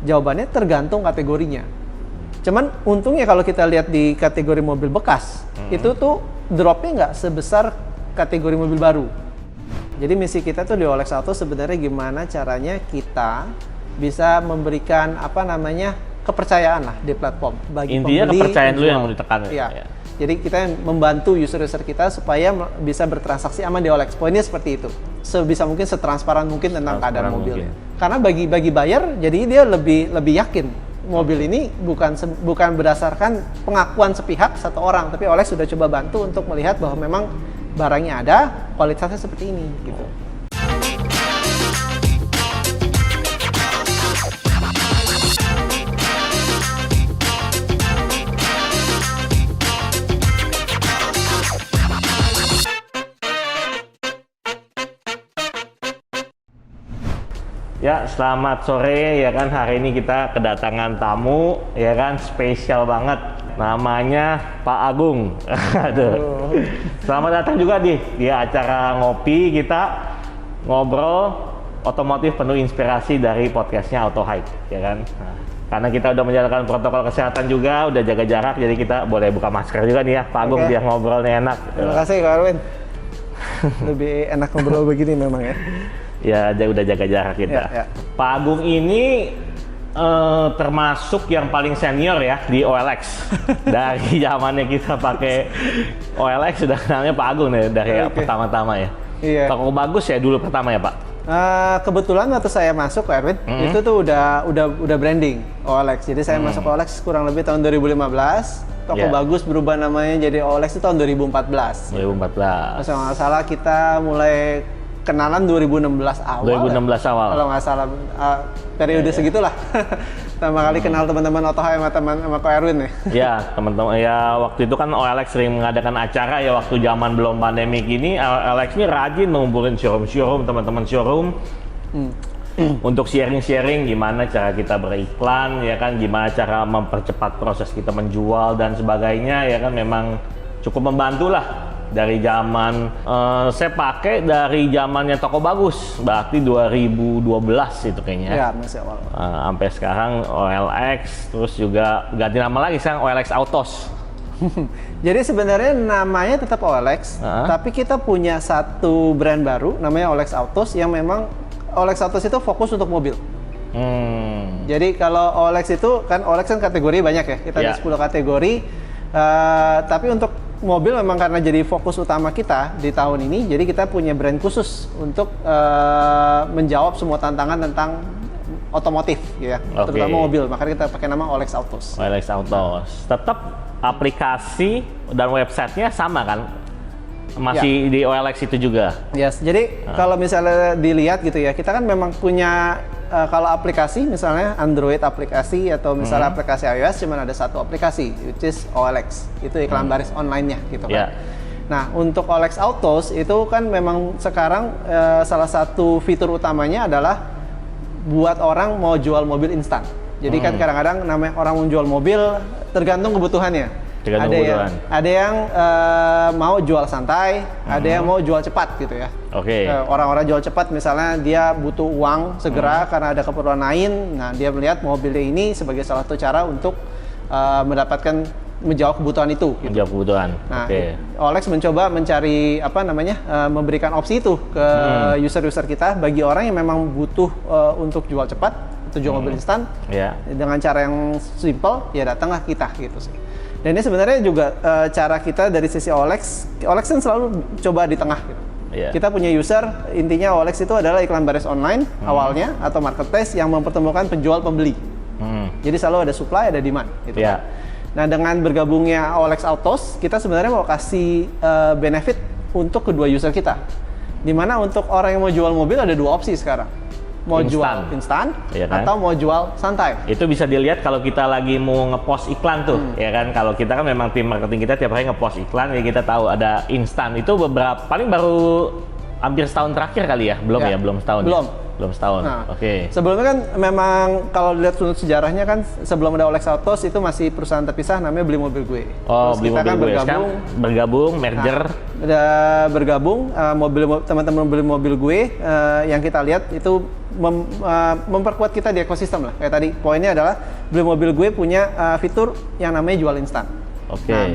Jawabannya tergantung kategorinya. Cuman untungnya kalau kita lihat di kategori mobil bekas, itu tuh dropnya nggak sebesar kategori mobil baru. Jadi misi kita tuh di OLX Auto sebenarnya gimana caranya kita bisa memberikan kepercayaan lah di platform bagi intinya pembeli. Kepercayaan dulu yang mau ditekan. Iya. Ya. Jadi kita membantu user-user kita supaya bisa bertransaksi aman di OLX. Poinnya seperti itu. Sebisa mungkin setransparan mungkin tentang keadaan mobilnya. Karena bagi buyer, jadi dia lebih yakin mobil ini bukan berdasarkan pengakuan sepihak satu orang, tapi OLX sudah coba bantu untuk melihat bahwa memang barangnya ada, kualitasnya seperti ini gitu. Ya, selamat sore ya kan. Hari ini kita kedatangan tamu ya kan, spesial banget. Namanya Pak Agung. Aduh. Selamat datang juga di acara ngopi kita ngobrol otomotif penuh inspirasi dari podcastnya Auto Hype ya kan. Nah, karena kita udah menjalankan protokol kesehatan juga, udah jaga jarak, jadi kita boleh buka masker juga nih ya Pak Agung, biar ngobrolnya enak. Terima kasih Kak Arwin. Lebih enak ngobrol begini memang ya. Ya, udah jaga jarak kita. Ya. Pak Agung ini termasuk yang paling senior ya di OLX. Dari zamannya kita pakai OLX sudah kenalnya Pak Agung nih dari pertama-tama ya. Iya. Toko Bagus ya dulu pertama ya Pak. Kebetulan waktu saya masuk Pak Erwin, itu tuh udah branding OLX. Jadi saya masuk OLX kurang lebih tahun 2015. Toko Bagus berubah namanya jadi OLX itu tahun 2014. 2014. Kalau nggak salah kita mulai kenalan 2016 awal. 2016 awal. Kalau nggak salah periode segitulah. Pertama kali kenal teman-teman Auto Hype sama Ko Erwin ya. Ya, teman-teman ya, waktu itu kan OLX sering mengadakan acara ya waktu zaman belum pandemi gini. OLX ini rajin mengumpulin showroom teman-teman showroom. Untuk sharing-sharing gimana cara kita beriklan ya kan, gimana cara mempercepat proses kita menjual dan sebagainya ya kan, memang cukup membantu lah. Dari zaman saya pakai dari zamannya Toko Bagus, berarti 2012 itu kayaknya. Ya, masih awal. Sampai sekarang OLX, terus juga ganti nama lagi sekarang OLX Autos. Jadi sebenarnya namanya tetap OLX, tapi kita punya satu brand baru namanya OLX Autos yang memang OLX Autos itu fokus untuk mobil. Jadi kalau OLX itu kan OLX kan kategori banyak ya, kita ada 10 kategori, tapi untuk mobil memang karena jadi fokus utama kita di tahun ini, jadi kita punya brand khusus untuk menjawab semua tantangan tentang otomotif ya, terutama mobil. Makanya kita pakai nama OLX Autos. OLX Autos. Tetap aplikasi dan websitenya sama kan? Masih di OLX itu juga? Yes, jadi kalau misalnya dilihat gitu ya, kita kan memang punya kalau aplikasi misalnya Android aplikasi atau misalnya aplikasi iOS cuma ada satu aplikasi, which is OLX. Itu iklan baris online-nya gitu kan. Nah, untuk OLX Autos itu kan memang sekarang salah satu fitur utamanya adalah buat orang mau jual mobil instan. Jadi kan kadang-kadang namanya orang mau jual mobil tergantung kebutuhannya. Ada yang mau jual santai, ada yang mau jual cepat gitu ya. Orang-orang jual cepat misalnya dia butuh uang segera karena ada keperluan lain. Nah, dia melihat mobilnya ini sebagai salah satu cara untuk menjawab kebutuhan itu. Gitu. Menjawab kebutuhan. Nah, OLX mencoba mencari memberikan opsi itu ke user-user kita bagi orang yang memang butuh untuk jual cepat atau jual mobil instan dengan cara yang simple, ya datanglah kita gitu sih. Dan ini sebenarnya juga cara kita dari sisi OLX kan selalu coba di tengah gitu. Kita punya user, intinya OLX itu adalah iklan baris online awalnya atau marketplace yang mempertemukan penjual pembeli. Jadi selalu ada supply, ada demand gitu. Nah, dengan bergabungnya OLX Autos, kita sebenarnya mau kasih benefit untuk kedua user kita. Dimana untuk orang yang mau jual mobil ada dua opsi sekarang. Mau jual instan atau mau jual santai. Itu bisa dilihat kalau kita lagi mau ngepost iklan tuh, ya kan. Kalau kita kan memang tim marketing kita tiap hari ngepost iklan, ya kita tahu ada instan. Itu paling baru hampir setahun terakhir kali ya, belum setahun. Belum. Belum setahun. Nah, Oke. Sebelumnya kan memang kalau lihat sudut sejarahnya kan sebelum ada Olex Autos itu masih perusahaan terpisah namanya Beli Mobil Gue. Oh, Terus Beli kita Mobil kan Gue. Sekarang bergabung, merger. Nah, udah bergabung teman-teman Beli Mobil Gue yang kita lihat itu memperkuat kita di ekosistem lah. Kayak tadi poinnya adalah Beli Mobil Gue punya fitur yang namanya jual instan. Oke. Nah,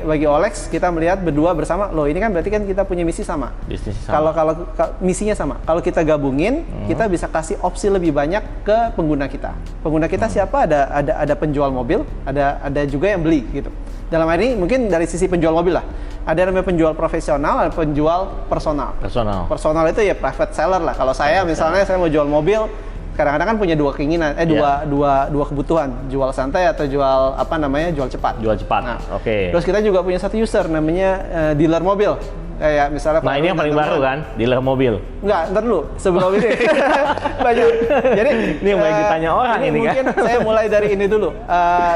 bagi Olex kita melihat berdua bersama, loh ini kan berarti kan kita punya misi sama. Bisnis sama. Kalau misinya sama. Kalau kita gabungin, kita bisa kasih opsi lebih banyak ke pengguna kita. Pengguna kita siapa? Ada penjual mobil, ada juga yang beli gitu. Dalam hal ini mungkin dari sisi penjual mobil lah. Ada namanya penjual profesional, ada penjual personal. Personal itu ya private seller lah. Kalau saya misalnya saya mau jual mobil, kadang-kadang kan punya dua keinginan, dua kebutuhan, jual santai atau jual jual cepat. Jual cepat. Nah, Oke. Terus kita juga punya satu user namanya dealer mobil. Kayak misalnya. Nah ini yang paling baru kan, dealer mobil. Enggak, ntar dulu sebelum ini banyak. Jadi ini yang banyak ditanya orang ini kan. Mungkin saya mulai dari ini dulu.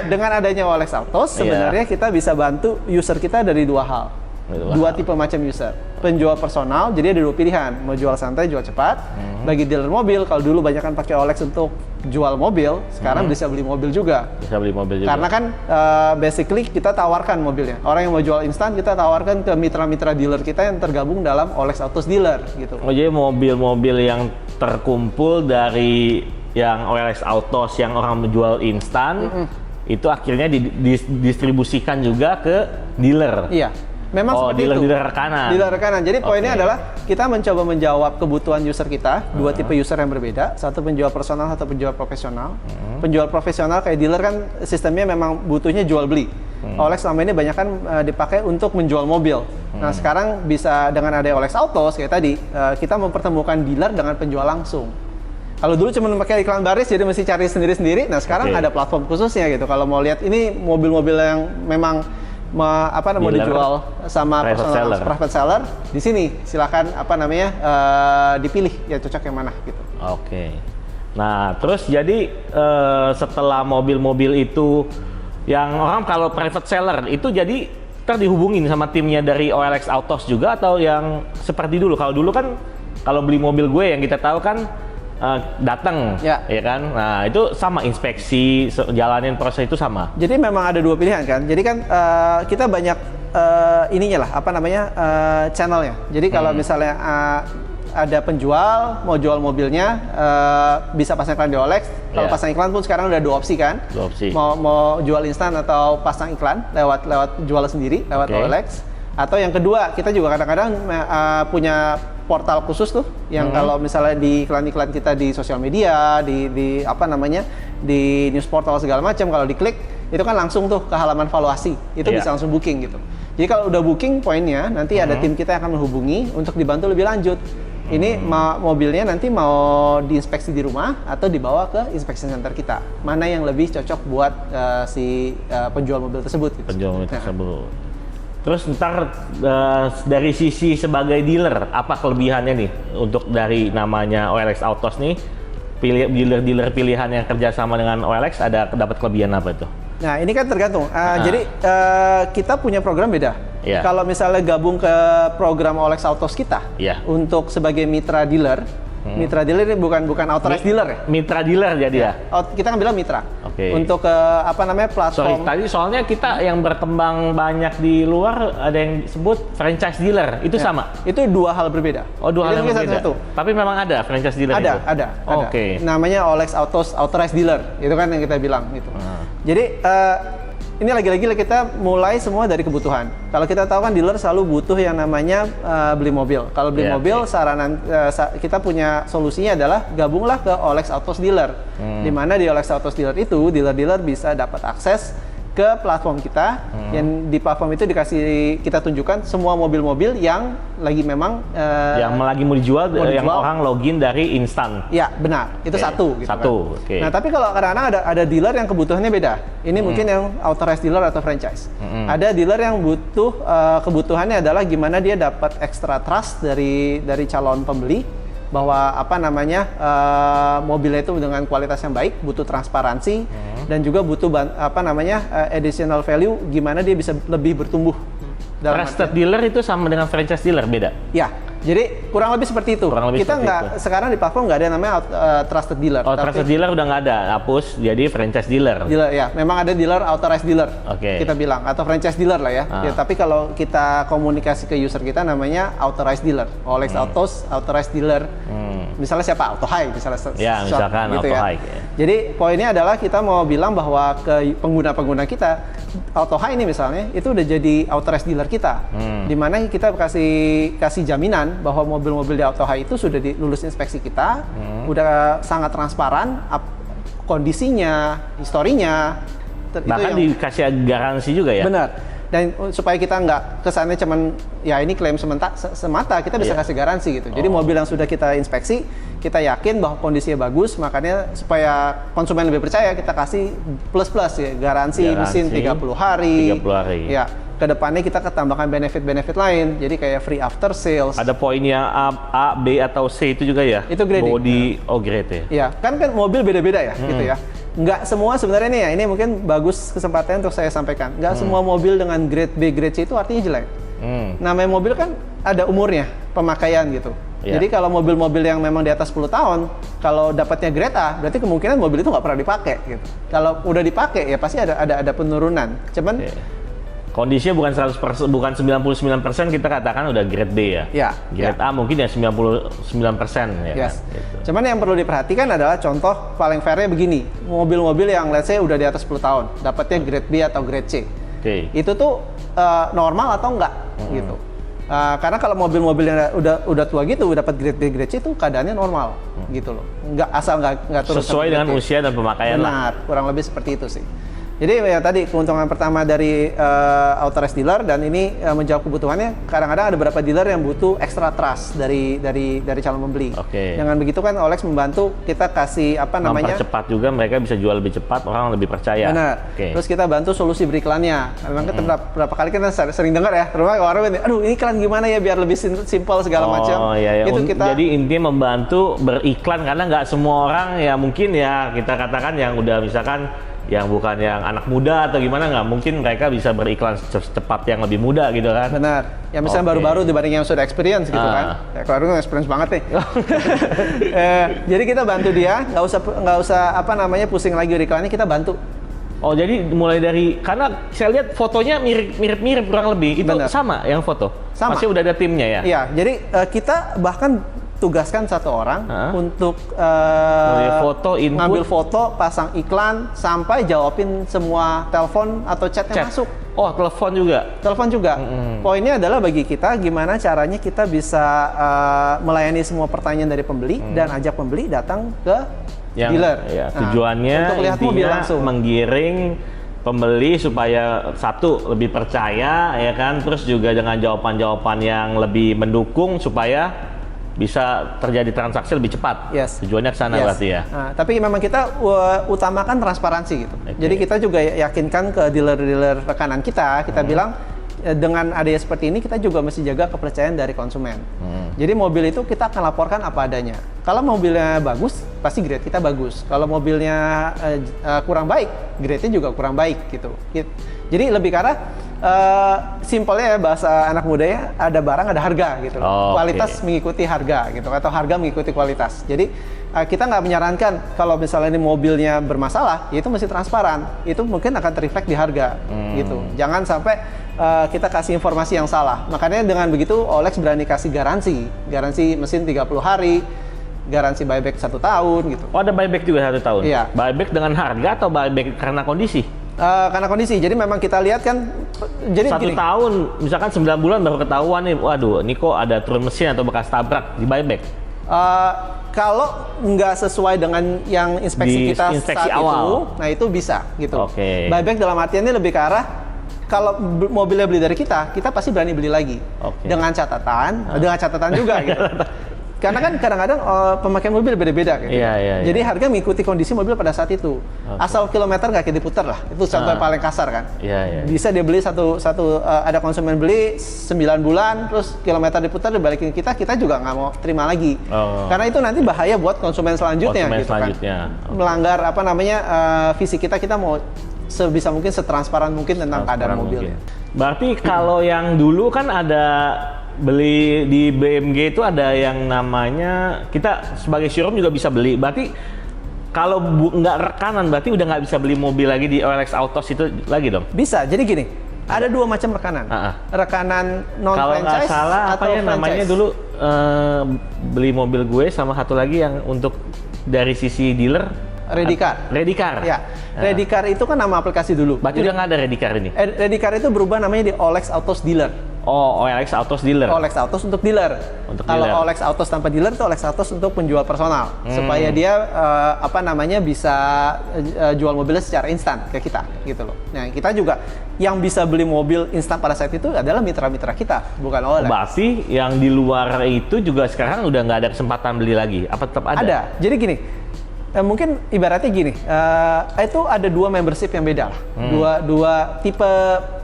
Dengan adanya Olex Autos, sebenarnya kita bisa bantu user kita dari dua hal. Dua tipe macam user. Penjual personal, jadi ada dua pilihan, mau jual santai, jual cepat. Bagi dealer mobil, kalau dulu banyak kan pakai Olex untuk jual mobil, sekarang bisa beli mobil juga. Bisa beli mobil juga. Karena kan basically kita tawarkan mobilnya. Orang yang mau jual instan, kita tawarkan ke mitra-mitra dealer kita yang tergabung dalam Olex Autos Dealer gitu. Oh, jadi mobil-mobil yang terkumpul dari yang Olex Autos yang orang menjual instan, itu akhirnya didistribusikan juga ke dealer. Iya. Memang seperti dealer rekanan. Dealer rekanan. Jadi poinnya adalah kita mencoba menjawab kebutuhan user kita, dua tipe user yang berbeda, satu penjual personal, satu penjual profesional. Penjual profesional kayak dealer kan sistemnya memang butuhnya jual beli. Olex selama ini banyak kan dipakai untuk menjual mobil. Nah sekarang bisa dengan ada Olex Autos kayak tadi, kita mempertemukan dealer dengan penjual langsung. Kalau dulu cuma pakai iklan baris jadi mesti cari sendiri-sendiri. Nah sekarang ada platform khususnya gitu. Kalau mau lihat ini mobil-mobil yang memang mau dijual sama private seller di sini silakan dipilih ya cocok yang mana gitu. Oke. Nah terus jadi setelah mobil-mobil itu yang orang kalau private seller itu jadi dihubungin sama timnya dari Olex Autos juga atau yang seperti dulu? Kalau dulu kan kalau beli mobil gue yang kita tahu kan datang, ya kan? Nah itu sama inspeksi, jalanin proses itu sama. Jadi memang ada dua pilihan kan. Jadi kan kita banyak channelnya. Jadi kalau misalnya ada penjual mau jual mobilnya, bisa pasang iklan di Olex. Kalau pasang iklan pun sekarang udah dua opsi kan. Dua opsi. Mau jual instan atau pasang iklan lewat jual sendiri lewat Olex. Atau yang kedua kita juga kadang-kadang punya portal khusus tuh yang kalau misalnya di iklan-iklan kita di sosial media, di news portal segala macam, kalau diklik itu kan langsung tuh ke halaman valuasi, itu bisa langsung booking gitu. Jadi kalau udah booking poinnya nanti ada tim kita yang akan menghubungi untuk dibantu lebih lanjut. Ini mobilnya nanti mau diinspeksi di rumah atau dibawa ke inspection center kita. Mana yang lebih cocok buat si penjual mobil tersebut gitu. Penjual mobil tersebut. Terus ntar dari sisi sebagai dealer, apa kelebihannya nih untuk dari namanya Olex Autos nih, dealer pilihan yang kerjasama dengan Olex ada dapat kelebihan apa itu? Nah ini kan tergantung, jadi kita punya program beda. Kalau misalnya gabung ke program Olex Autos kita, untuk sebagai mitra dealer, mitra dealer ini bukan authorized dealer ya? Mitra dealer jadi ya? Kita kan bilang mitra. Untuk platform. Tadi soalnya kita yang berkembang banyak di luar ada yang disebut franchise dealer, itu sama? Itu dua hal berbeda. Oh dua hal yang berbeda? Tapi memang ada franchise dealer itu? Ada. Namanya Olex Autos authorized dealer, itu kan yang kita bilang gitu. Jadi ini lagi-lagi kita mulai semua dari kebutuhan. Kalau kita tahu kan dealer selalu butuh yang namanya beli mobil. Kalau beli mobil, kita punya solusinya adalah gabunglah ke Olex Autos Dealer. Di mana di Olex Autos Dealer itu dealer-dealer bisa dapat akses ke platform kita. Yang di platform itu kita tunjukkan semua mobil-mobil yang lagi memang yang lagi mau dijual, yang orang login dari instan. Ya benar, itu satu. Gitu kan. Nah tapi kalau kadang-kadang ada dealer yang kebutuhannya beda. Ini mungkin yang authorized dealer atau franchise. Ada dealer yang butuh kebutuhannya adalah gimana dia dapat extra trust dari calon pembeli bahwa mobilnya itu dengan kualitas yang baik, butuh transparansi dan juga butuh additional value, gimana dia bisa lebih bertumbuh. Trusted dealer itu sama dengan franchise dealer beda? Ya, Jadi kurang lebih seperti itu. Kita nggak sekarang di platform nggak ada yang namanya trusted dealer. Oh, trusted dealer udah nggak ada, hapus. Jadi franchise dealer. Dealer ya, memang ada dealer, authorized dealer. Oke. Kita bilang atau franchise dealer lah ya. Ya. Tapi kalau kita komunikasi ke user kita namanya authorized dealer. OLX Autos, authorized dealer. Misalnya siapa? Auto-High misalnya. Ya, misalkan gitu Auto-High. Ya. Jadi poinnya adalah kita mau bilang bahwa ke pengguna-pengguna kita, Auto-High ini misalnya itu udah jadi authorized dealer kita. Dimana kita kasih jaminan bahwa mobil-mobil di Auto-High itu sudah lulus inspeksi kita, udah sangat transparan kondisinya, historinya. Bahkan dikasih garansi juga ya? Benar. Dan supaya kita nggak kesannya cuman ya ini klaim semata, kita bisa kasih garansi gitu. Jadi mobil yang sudah kita inspeksi, kita yakin bahwa kondisinya bagus, makanya supaya konsumen lebih percaya kita kasih plus ya, garansi mesin 30 hari. 30 hari. Ya. Kedepannya kita ketambahkan benefit-benefit lain, jadi kayak free after sales. Ada poinnya A, B atau C itu juga ya? Itu grading. Body, grade ya? Iya, kan mobil beda-beda ya, gitu ya. Nggak semua sebenarnya nih ya, ini mungkin bagus kesempatan untuk saya sampaikan. Nggak semua mobil dengan grade B, grade C itu artinya jelek. Namanya mobil kan ada umurnya, pemakaian gitu. Jadi kalau mobil-mobil yang memang di atas 10 tahun, kalau dapatnya grade A, berarti kemungkinan mobil itu nggak pernah dipakai gitu. Kalau udah dipakai ya pasti ada penurunan. Cuman kondisinya bukan 100%, bukan 99% kita katakan udah grade B ya. Ya. Grade A mungkin ya 99% ya. Yes. Kan? Gitu. Cuman yang perlu diperhatikan adalah contoh paling fairnya begini. Mobil-mobil yang let's say udah di atas 10 tahun, dapatnya grade B atau grade C. Itu tuh normal atau enggak gitu. Karena kalau mobil-mobil yang udah tua gitu dapat grade B, grade C itu keadaannya normal gitu loh. Nggak turun sesuai dengan usia dan pemakaian. Benar, kurang lebih seperti itu sih. Jadi ya tadi keuntungan pertama dari authorized dealer, dan ini menjawab kebutuhannya. Kadang-kadang ada beberapa dealer yang butuh extra trust dari calon pembeli. Dengan begitu kan OLX membantu kita kasih mempercepat juga, mereka bisa jual lebih cepat, orang lebih percaya. Benar. Terus kita bantu solusi beriklannya. Memang kita berapa kali kita sering dengar ya, terutama orang ini, aduh ini iklan gimana ya biar lebih simpel segala macam. Itu jadi intinya membantu beriklan, karena nggak semua orang ya mungkin ya kita katakan yang udah misalkan yang bukan yang anak muda atau gimana, nggak mungkin mereka bisa beriklan secepat yang lebih muda gitu kan. Benar. Ya misalnya baru-baru dibanding yang sudah experience gitu kan. Ya kalau experience banget nih. Jadi kita bantu dia, nggak usah pusing lagi beriklannya, kita bantu. Oh jadi mulai dari, karena saya lihat fotonya mirip kurang lebih, itu sama yang foto? Sama. Masih udah ada timnya ya? Iya, jadi kita bahkan tugaskan satu orang untuk ngambil foto, pasang iklan, sampai jawabin semua telepon atau chat yang masuk. Oh, telepon juga? Telepon juga. Poinnya adalah bagi kita gimana caranya kita bisa melayani semua pertanyaan dari pembeli dan ajak pembeli datang ke dealer. Ya, tujuannya untuk lihat mobil langsung, menggiring pembeli supaya satu lebih percaya ya kan, terus juga dengan jawaban-jawaban yang lebih mendukung supaya bisa terjadi transaksi lebih cepat. Tujuannya ke sana berarti ya. Tapi memang kita utamakan transparansi gitu. Jadi kita juga yakinkan ke dealer-dealer rekanan kita bilang dengan adanya seperti ini kita juga mesti jaga kepercayaan dari konsumen. Jadi mobil itu kita akan laporkan apa adanya. Kalau mobilnya bagus, pasti grade kita bagus. Kalau mobilnya kurang baik, grade-nya juga kurang baik gitu. Jadi lebih karena simpelnya ya, bahasa anak muda ya, ada barang ada harga gitu. Kualitas mengikuti harga gitu, atau harga mengikuti kualitas. Jadi kita nggak menyarankan kalau misalnya ini mobilnya bermasalah, ya itu mesti transparan. Itu mungkin akan terreflect di harga gitu. Jangan sampai kita kasih informasi yang salah. Makanya dengan begitu OLX berani kasih garansi mesin 30 hari, garansi buyback 1 tahun gitu. Oh, ada buyback juga 1 tahun? Iya. Buyback dengan harga atau buyback karena kondisi? Karena kondisi, jadi memang kita lihat kan, jadi 1 tahun, misalkan 9 bulan baru ketahuan nih, waduh ini kok ada turun mesin atau bekas tabrak, di buyback? Kalau nggak sesuai dengan yang inspeksi kita saat awal itu, nah itu bisa gitu. Buyback dalam artiannya lebih ke arah, kalau mobilnya beli dari kita pasti berani beli lagi. Dengan catatan juga gitu. Karena kan kadang-kadang pemakaian mobil beda-beda gitu. Jadi harga mengikuti kondisi mobil pada saat itu. Asal kilometer nggak diputar lah. Itu contoh yang paling kasar kan. Bisa dia beli ada konsumen beli 9 bulan, terus kilometer diputar dibalikin kita juga nggak mau terima lagi. Karena itu nanti bahaya buat konsumen selanjutnya gitu kan. Melanggar visi kita mau sebisa mungkin setransparan mungkin tentang keadaan mobil. Berarti kalau yang dulu kan ada beli di BMG itu ada yang namanya, kita sebagai showroom juga bisa beli. Berarti kalau nggak rekanan berarti udah nggak bisa beli mobil lagi di OLX Autos itu lagi dong? Bisa. Jadi gini, ada dua macam rekanan. Rekanan non kalau nggak franchise salah atau apa ya namanya franchise. dulu, beli mobil gue sama satu lagi yang untuk dari sisi dealer. Redcar. Redcar. Ya, Redcar itu kan nama aplikasi dulu. Berarti udah nggak ada Redcar ini? Redcar itu berubah namanya di OLX Autos Dealer. Oh, OLX Autos Dealer. OLX Autos untuk dealer. Kalau OLX Autos tanpa dealer itu OLX Autos untuk penjual personal, supaya dia bisa jual mobilnya secara instan ke kita, gitu loh. Nah, kita juga yang bisa beli mobil instan pada saat itu adalah mitra-mitra kita, bukan OLX. Berarti yang di luar itu juga sekarang udah nggak ada kesempatan beli lagi? Apa tetap ada? Ada. Jadi gini. Mungkin ibaratnya gini, itu ada dua membership yang beda, dua tipe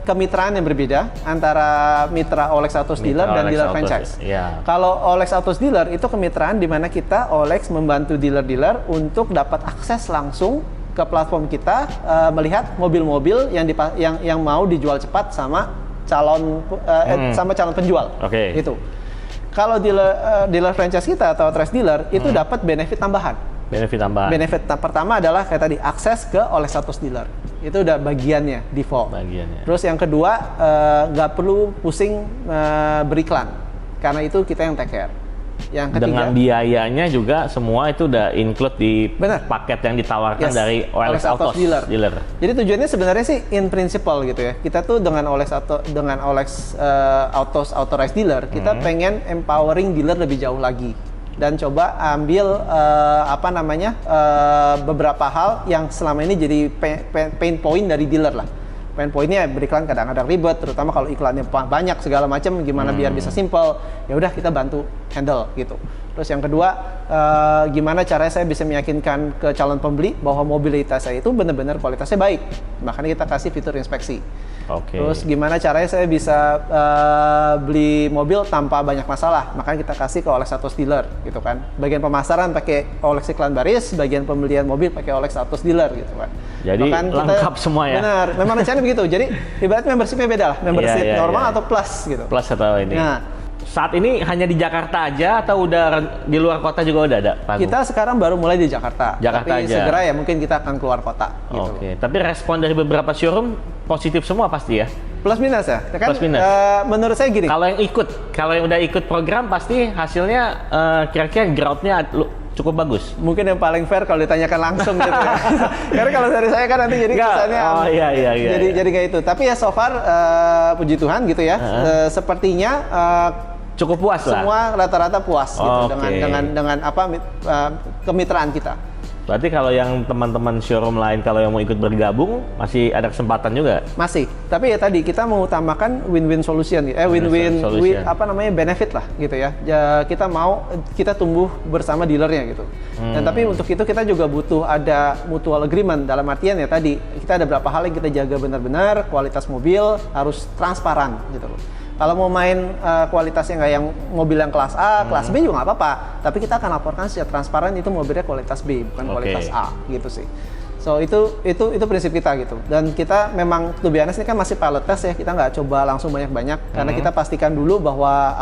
kemitraan yang berbeda antara mitra OLX Autos Dealer dan dealer franchise. Yeah. Kalau OLX Autos Dealer itu kemitraan di mana kita OLX membantu dealer-dealer untuk dapat akses langsung ke platform kita, melihat mobil-mobil yang mau dijual cepat sama calon penjual. Oke. Gitu. Kalau dealer franchise kita atau authorized dealer itu dapat benefit tambahan. Benefit tambahan. Benefit pertama adalah kayak tadi, akses ke OLX Autos Dealer. Itu udah bagiannya, default. Terus yang kedua, nggak perlu pusing beriklan, karena itu kita yang take care. Yang ketiga, dengan biayanya juga semua itu udah include di paket yang ditawarkan dari OLX Autos Dealer. Jadi tujuannya sebenarnya sih in principle gitu ya. Kita tuh dengan OLX Autos Authorized Dealer, kita pengen empowering dealer lebih jauh lagi. Dan coba ambil beberapa hal yang selama ini jadi pain point dari dealer lah. Pain pointnya beriklan kadang-kadang ribet, terutama kalau iklannya banyak segala macam, gimana biar bisa simple. Ya udah kita bantu handle gitu. Terus yang kedua, gimana caranya saya bisa meyakinkan ke calon pembeli bahwa mobilitas saya itu benar-benar kualitasnya baik. Makanya kita kasih fitur inspeksi. Terus gimana caranya saya bisa beli mobil tanpa banyak masalah, makanya kita kasih ke OLX Autos Dealer gitu kan. Bagian pemasaran pakai OLX iklan baris, bagian pembelian mobil pakai OLX Autos Dealer gitu kan. Jadi lengkap semua ya. Benar, memang rencananya begitu. Jadi ibarat membershipnya beda lah, membership normal atau plus gitu. Plus atau ini. Nah, saat ini hanya di Jakarta aja atau udah di luar kota juga udah ada? Pak? Kita sekarang baru mulai di Jakarta. Tapi aja. Segera ya mungkin kita akan keluar kota. Gitu. Tapi respon dari beberapa showroom positif semua pasti ya? Plus minus ya? Kan, plus minus. Menurut saya gini. Kalau yang udah ikut program pasti hasilnya kira-kira growth-nya cukup bagus. Mungkin yang paling fair kalau ditanyakan langsung gitu ya. Karena kalau dari saya kan nanti jadi kesannya jadi kayak itu. Tapi ya so far puji Tuhan gitu ya. Sepertinya cukup puas lah. Semua rata-rata puas gitu dengan kemitraan kita. Berarti kalau yang teman-teman showroom lain kalau yang mau ikut bergabung masih ada kesempatan juga? Masih. Tapi ya tadi kita mengutamakan win-win solution, benefit lah gitu ya. Kita tumbuh bersama dealernya gitu. Dan tapi untuk itu kita juga butuh ada mutual agreement, dalam artian ya tadi kita ada beberapa hal yang kita jaga benar-benar, kualitas mobil harus transparan gitu loh. Kalau mau main kualitasnya nggak yang mobil yang kelas A, kelas B juga nggak apa-apa. Tapi kita akan laporkan secara transparan itu mobilnya kualitas B, bukan kualitas A, gitu sih. So itu prinsip kita gitu. Dan kita memang, to be honest, ini kan masih pilot test ya. Kita nggak coba langsung banyak-banyak karena kita pastikan dulu bahwa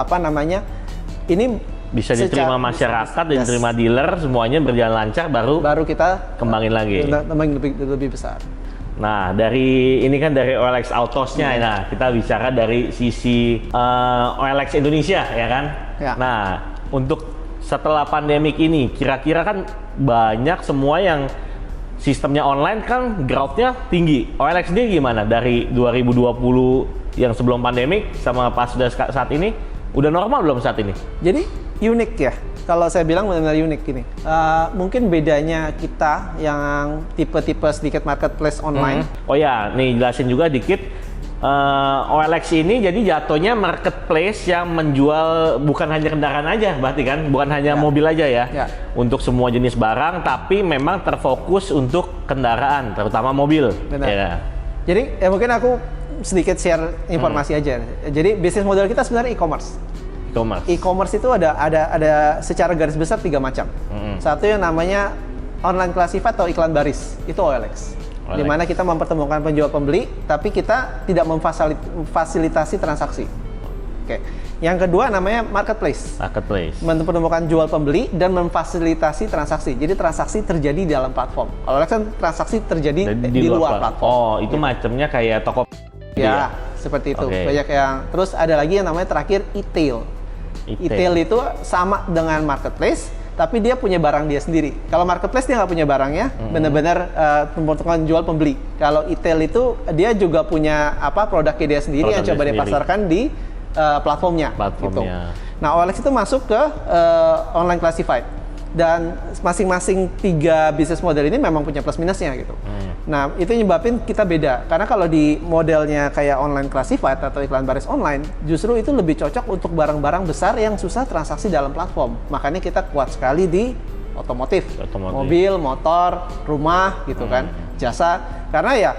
ini bisa diterima masyarakat, diterima dealer, semuanya berjalan lancar, baru kita kembangin lagi. Kembangin lebih besar. Nah, dari OLX Autos-nya, nah kita bicara dari sisi OLX Indonesia, ya kan? Ya. Nah, untuk setelah pandemik ini, kira-kira kan banyak semua yang sistemnya online kan growth-nya tinggi. OLX sendiri gimana? Dari 2020 yang sebelum pandemik sama pas sudah saat ini, udah normal belum saat ini? Jadi unik ya. Kalau saya bilang benar-benar unik gini. Mungkin bedanya kita yang tipe-tipe sedikit marketplace online. Oh ya, nih jelasin juga dikit. OLX ini jadi jatuhnya marketplace yang menjual bukan hanya kendaraan aja, berarti kan? Bukan hanya mobil aja ya. Untuk semua jenis barang, tapi memang terfokus untuk kendaraan, terutama mobil. Benar. Ya. Jadi ya mungkin aku sedikit share informasi aja. Jadi bisnis model kita sebenarnya e-commerce. E-commerce itu ada secara garis besar 3 macam. Satu yang namanya online classified atau iklan baris, itu OLX. Di mana kita mempertemukan penjual pembeli, tapi kita tidak memfasilitasi transaksi. Oke. Yang kedua namanya marketplace. Marketplace. Menemukan jual pembeli dan memfasilitasi transaksi. Jadi transaksi terjadi di dalam platform. Kalau OLX kan transaksi terjadi di luar platform. Oh, itu macamnya kayak toko. Ya, seperti itu. Banyak yang. Terus ada lagi yang namanya terakhir e-tail. E-tail itu sama dengan marketplace, tapi dia punya barang dia sendiri. Kalau marketplace dia nggak punya barangnya, benar-benar membutuhkan jual pembeli. Kalau e-tail itu dia juga punya produknya dia sendiri yang coba dipasarkan di platformnya. Gitu. Nah, OLX itu masuk ke online classified. Dan masing-masing 3 bisnis model ini memang punya plus minusnya gitu. Nah, itu nyebabin kita beda. Karena kalau di modelnya kayak online classified atau iklan baris online, justru itu lebih cocok untuk barang-barang besar yang susah transaksi dalam platform. Makanya kita kuat sekali di otomotif. Mobil, motor, rumah gitu kan, jasa. Karena ya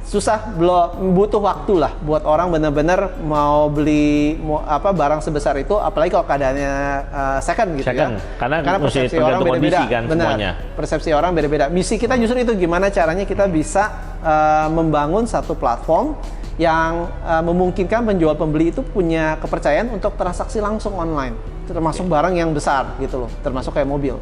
susah, belum butuh waktu lah buat orang benar-benar mau beli barang sebesar itu, apalagi kalau keadaannya second gitu ya. Karena persepsi orang beda-beda. Kan, benar. Semuanya. Persepsi orang beda-beda. Misi kita justru itu, gimana caranya kita bisa membangun satu platform yang memungkinkan penjual pembeli itu punya kepercayaan untuk transaksi langsung online, termasuk barang yang besar gitu loh, termasuk kayak mobil.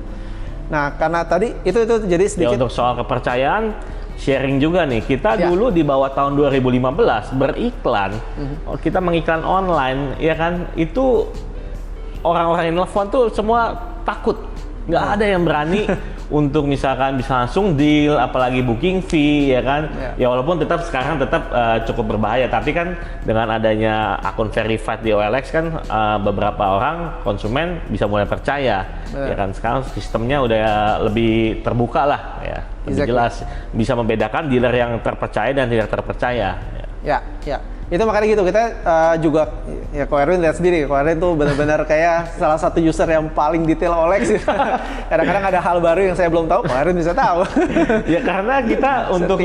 Nah, karena tadi itu jadi sedikit untuk soal kepercayaan. Sharing juga nih, kita dulu di bawah tahun 2015 beriklan, kita mengiklan online, ya kan, itu orang-orang yang nelfon tuh semua takut, nggak ada yang berani untuk misalkan bisa langsung deal, apalagi booking fee, ya kan, ya walaupun sekarang tetap cukup berbahaya, tapi kan dengan adanya akun verified di OLX kan beberapa orang konsumen bisa mulai percaya, ya kan, sekarang sistemnya udah lebih terbuka lah, ya. Lebih jelas, bisa membedakan dealer yang terpercaya dan tidak terpercaya. Ya. Itu makanya gitu, kita juga, ya Ko Erwin lihat sendiri, Ko Erwin tuh benar-benar kayak salah satu user yang paling detail OLX. Kadang-kadang ada hal baru yang saya belum tahu, Ko Erwin bisa tahu. Ya karena kita untuk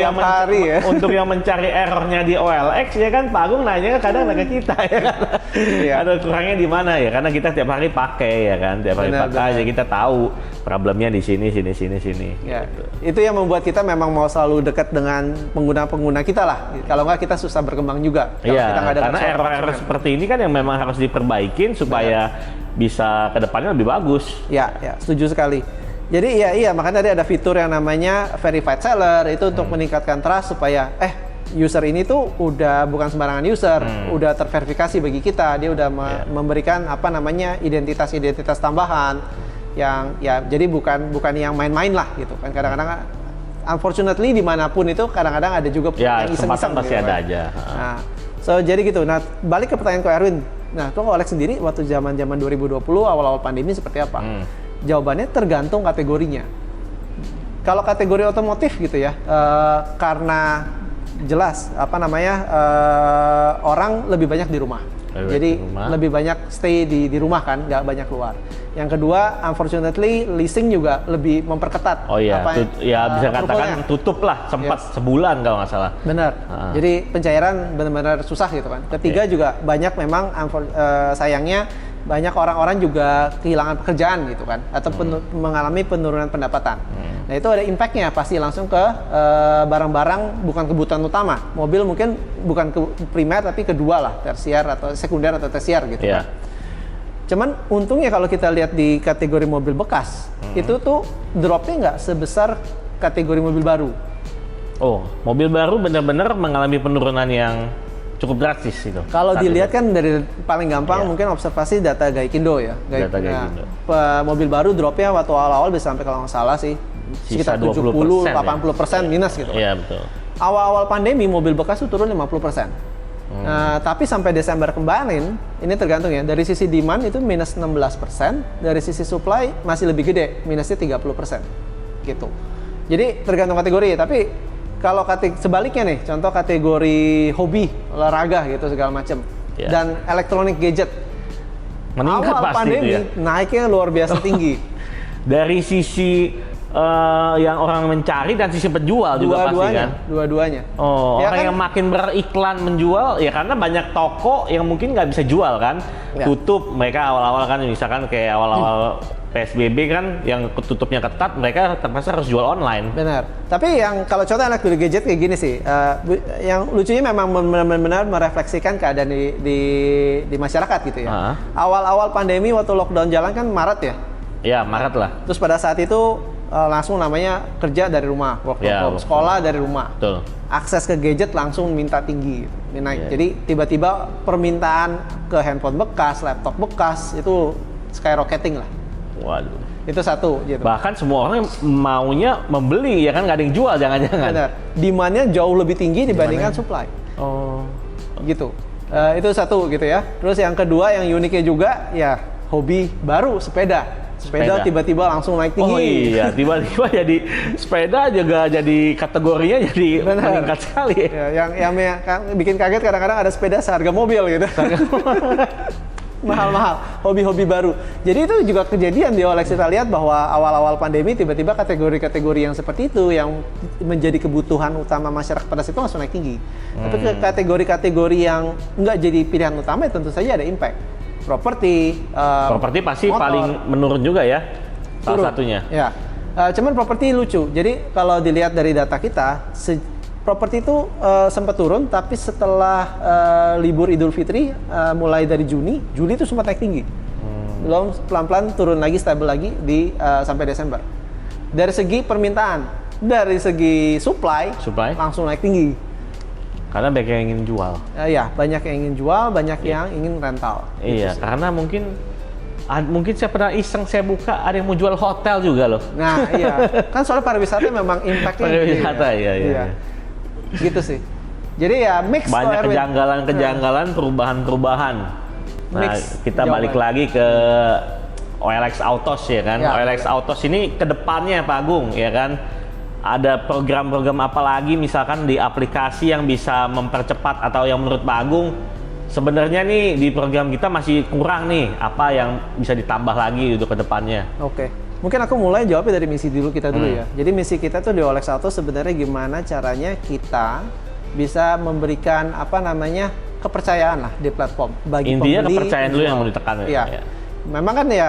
untuk yang mencari errornya di OLX, ya kan, Pak Agung nanya kadang ke kita, ya kan. Ada kurangnya di mana ya, karena kita tiap hari pakai, ya kan, tiap hari pakai, ya kita tahu problemnya di sini. Ya. Gitu. Itu yang membuat kita memang mau selalu dekat dengan pengguna-pengguna kita lah. Kalau nggak kita susah berkembang juga. Iya, karena error-error seperti ini kan yang memang harus diperbaikin supaya bisa kedepannya lebih bagus. Ya, setuju sekali. Jadi iya, makanya tadi ada fitur yang namanya verified seller, itu untuk meningkatkan trust supaya user ini tuh udah bukan sembarangan user, udah terverifikasi bagi kita, dia udah memberikan identitas tambahan yang jadi bukan yang main-main lah gitu kan. Kadang-kadang unfortunately dimanapun itu kadang-kadang ada juga yang iseng-iseng pasti gitu, ada kan. aja. Jadi gitu. Nah, balik ke pertanyaan Ko Erwin. Nah, tuh OLX sendiri waktu zaman 2020 awal-awal pandemi seperti apa? Jawabannya tergantung kategorinya. Kalau kategori otomotif gitu ya, karena jelas orang lebih banyak di rumah. Jadi lebih banyak stay di rumah kan, nggak banyak keluar. Yang kedua, unfortunately leasing juga lebih memperketat. Oh iya, bisa katakan tutup lah, sempat sebulan kalau nggak salah. Benar. Jadi pencairan benar-benar susah gitu kan. Ketiga juga banyak memang sayangnya banyak orang-orang juga kehilangan pekerjaan gitu kan, atau mengalami penurunan pendapatan. Nah, itu ada impact-nya pasti langsung ke barang-barang bukan kebutuhan utama. Mobil mungkin bukan primer tapi kedua lah, tersier atau sekunder atau tersier gitu kan. Cuman untungnya kalau kita lihat di kategori mobil bekas, itu tuh drop-nya nggak sebesar kategori mobil baru. Oh, mobil baru benar-benar mengalami penurunan yang cukup drastis itu. Kalau dilihat kan dari paling gampang mungkin observasi data Gaikindo ya. Gaikindo. Mobil baru dropnya waktu awal-awal bisa sampai kalau nggak salah sih sekitar 70-80% minus gitu. Iya, betul. Awal-awal pandemi mobil bekas itu turun 50%. Tapi sampai Desember kemarin, ini tergantung ya, dari sisi demand itu minus 16%, dari sisi supply masih lebih gede, minusnya 30% gitu. Jadi tergantung kategori, tapi kalau sebaliknya nih, contoh kategori hobi, olahraga gitu segala macam, dan elektronik gadget, meningkat awal pasti pandemi naiknya luar biasa tinggi. Dari sisi yang orang mencari dan sisi penjual juga pasti kan? Dua-duanya. Oh, ya orang kan? Yang makin beriklan menjual ya karena banyak toko yang mungkin nggak bisa jual kan, tutup. Mereka awal-awal kan misalkan kayak awal-awal PSBB kan yang tutupnya ketat, mereka terpaksa harus jual online. Benar. Tapi yang kalau contoh anak beli gadget kayak gini sih, yang lucunya memang benar-benar merefleksikan keadaan di masyarakat gitu ya. Awal-awal pandemi waktu lockdown jalan kan Maret ya? Ya, Maret lah. Terus pada saat itu langsung namanya kerja dari rumah, work from home, sekolah dari rumah. Betul. Akses ke gadget langsung minta tinggi, naik. Jadi tiba-tiba permintaan ke handphone bekas, laptop bekas itu skyrocketing lah. Waduh. Itu satu gitu. Bahkan semua orang maunya membeli ya kan, nggak ada yang jual jangan-jangan. Benar. Demand-nya jauh lebih tinggi dibandingkan supply. Oh. Gitu. Itu satu gitu ya. Terus yang kedua yang uniknya juga ya hobi baru sepeda. Sepeda tiba-tiba langsung naik tinggi. Oh iya, tiba-tiba jadi sepeda juga jadi kategorinya jadi meningkat sekali. Ya, yang bikin kaget kadang-kadang ada sepeda seharga mobil gitu. Mahal-mahal, hobi-hobi baru. Jadi itu juga kejadian di OLX, kita lihat bahwa awal-awal pandemi tiba-tiba kategori-kategori yang seperti itu yang menjadi kebutuhan utama masyarakat pada saat itu langsung naik tinggi. Tapi ke kategori-kategori yang nggak jadi pilihan utama ya tentu saja ada impact. Properti pasti motor, paling menurun juga ya, salah satunya. Ya, cuman properti lucu. Jadi kalau dilihat dari data kita, properti itu sempat turun, tapi setelah libur Idul Fitri, mulai dari Juli itu sempat naik tinggi. Belum pelan-pelan turun lagi, stabil lagi sampai Desember. Dari segi permintaan, dari segi supply langsung naik tinggi. Karena banyak yang ingin jual. Iya, banyak yang ingin jual, banyak yang ingin rental. Iya, gitu karena mungkin saya pernah iseng saya buka ada yang mau jual hotel juga loh. Nah, iya. Kan soalnya pariwisata memang impact-nya pariwisata, iya. Gitu sih. Jadi ya mix. Banyak kejanggalan-kejanggalan, perubahan-perubahan. Nah, kita balik lagi ke OLX Autos ya kan. Ya, OLX Autos ini ke depannya Pak Agung ya kan. Ada program-program apa lagi misalkan di aplikasi yang bisa mempercepat atau yang menurut Pak Agung sebenarnya nih di program kita masih kurang nih, apa yang bisa ditambah lagi untuk ke depannya? Oke. Mungkin aku mulai jawabnya dari misi kita dulu ya. Jadi misi kita tuh di OLX Autos sebenarnya gimana caranya kita bisa memberikan kepercayaan lah di platform bagi intinya pembeli. Kepercayaan dulu yang mau ditekan ya. Memang kan ya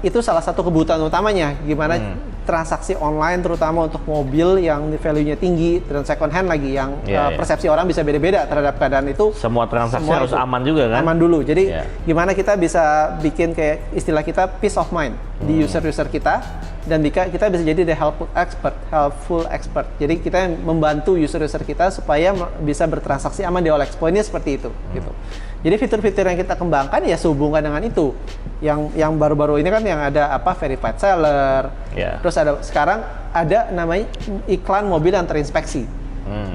itu salah satu kebutuhan utamanya gimana transaksi online terutama untuk mobil yang value-nya tinggi dan second hand lagi yang persepsi orang bisa beda-beda terhadap keadaan itu. Semua transaksi harus aman juga kan? Aman dulu. Jadi gimana kita bisa bikin kayak istilah kita peace of mind di user-user kita dan kita bisa jadi the helpful expert. Jadi kita membantu user-user kita supaya bisa bertransaksi aman di OLX. Poinnya seperti itu gitu. Jadi fitur-fitur yang kita kembangkan ya sehubungan dengan itu. Yang baru-baru ini kan yang ada verified seller. Terus sekarang ada namanya iklan mobil yang terinspeksi.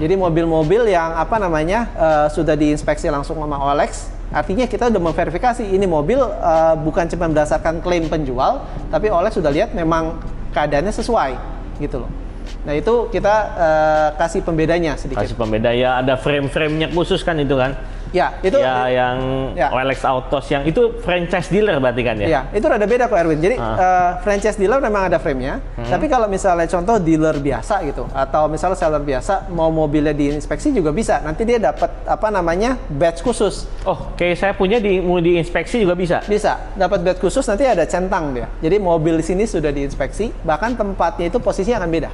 Jadi mobil-mobil yang sudah diinspeksi langsung sama OLX, artinya kita udah memverifikasi ini mobil bukan cuma berdasarkan klaim penjual, tapi OLX sudah lihat memang keadaannya sesuai gitu loh. Nah itu kita kasih pembedanya sedikit. Kasih pembeda ya, ada frame-frame-nya khusus kan itu kan? Ya, itu yang OLX Autos yang itu franchise dealer berarti kan ya? Iya, itu rada beda kok Erwin. Jadi franchise dealer memang ada frame-nya, tapi kalau misalnya contoh dealer biasa gitu atau misalnya seller biasa mau mobilnya diinspeksi juga bisa. Nanti dia dapat badge khusus. Oh, kayak saya punya mau diinspeksi juga bisa? Bisa, dapat badge khusus, nanti ada centang dia. Jadi mobil di sini sudah diinspeksi, bahkan tempatnya itu posisinya akan beda.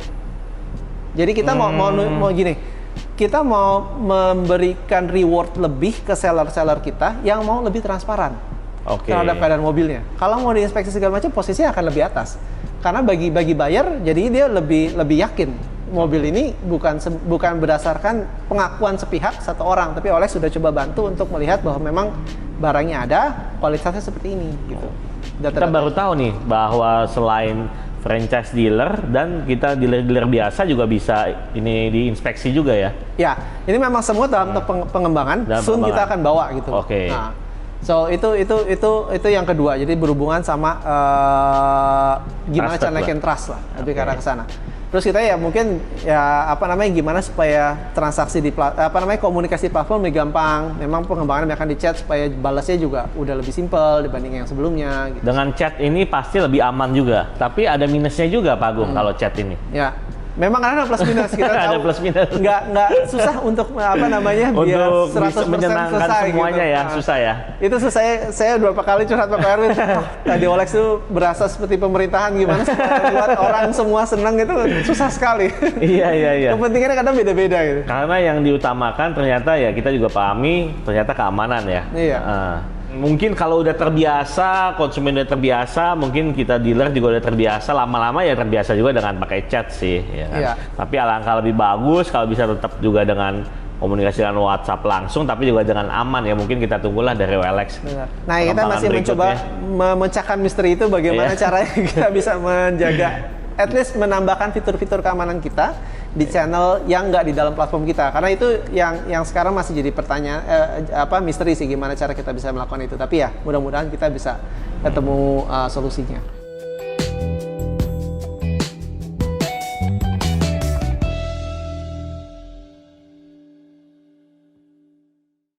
Jadi kita mau gini. Kita mau memberikan reward lebih ke seller-seller kita yang mau lebih transparan terhadap keadaan mobilnya. Kalau mau diinspeksi segala macam, posisinya akan lebih atas. Karena bagi buyer, jadi dia lebih yakin mobil ini bukan berdasarkan pengakuan sepihak satu orang, tapi OLX sudah coba bantu untuk melihat bahwa memang barangnya ada, kualitasnya seperti ini. Gitu. Kita baru tahu nih bahwa selain franchise dealer dan kita dealer-dealer biasa juga bisa ini diinspeksi juga ya? Ya, ini memang semua dalam pengembangan. Soon kita akan bawa gitu. Oke. Nah, so itu yang kedua. Jadi berhubungan sama gimana cara naikin trust lah, lebih ke arah ke sana. Terus kita ya mungkin gimana supaya transaksi di komunikasi platform lebih gampang. Memang pengembangannya akan di chat supaya balasnya juga udah lebih simpel dibanding yang sebelumnya. Gitu. Dengan chat ini pasti lebih aman juga, tapi ada minusnya juga Pak Agung kalau chat ini. Ya, Memang ada plus minus, kita tahu. Ada plus minus. Nggak susah untuk apa namanya biar untuk 100% menyenangkan selesai semuanya gitu. ya, susah ya. Itu saya beberapa kali curhat sama Pak Erwin. Tadi Olex itu berasa seperti pemerintahan gimana sih buat orang semua senang itu susah sekali. Iya. Kepentingannya kadang beda-beda gitu. Karena yang diutamakan ternyata ya kita juga pahami ternyata keamanan ya. Iya. Mungkin kalau udah terbiasa, konsumen udah terbiasa, mungkin kita dealer juga udah terbiasa, lama-lama ya terbiasa juga dengan pakai chat sih. Ya kan? Iya. Tapi alangkah lebih bagus kalau bisa tetap juga dengan komunikasi dengan WhatsApp langsung, tapi juga dengan aman ya. Mungkin kita tunggulah dari OLX. Benar. Nah, kita masih mencoba memecahkan misteri itu bagaimana caranya kita bisa menjaga, at least menambahkan fitur-fitur keamanan kita di channel yang nggak di dalam platform kita. Karena itu yang sekarang masih jadi pertanyaan, misteri sih gimana cara kita bisa melakukan itu. Tapi ya mudah-mudahan kita bisa ketemu solusinya.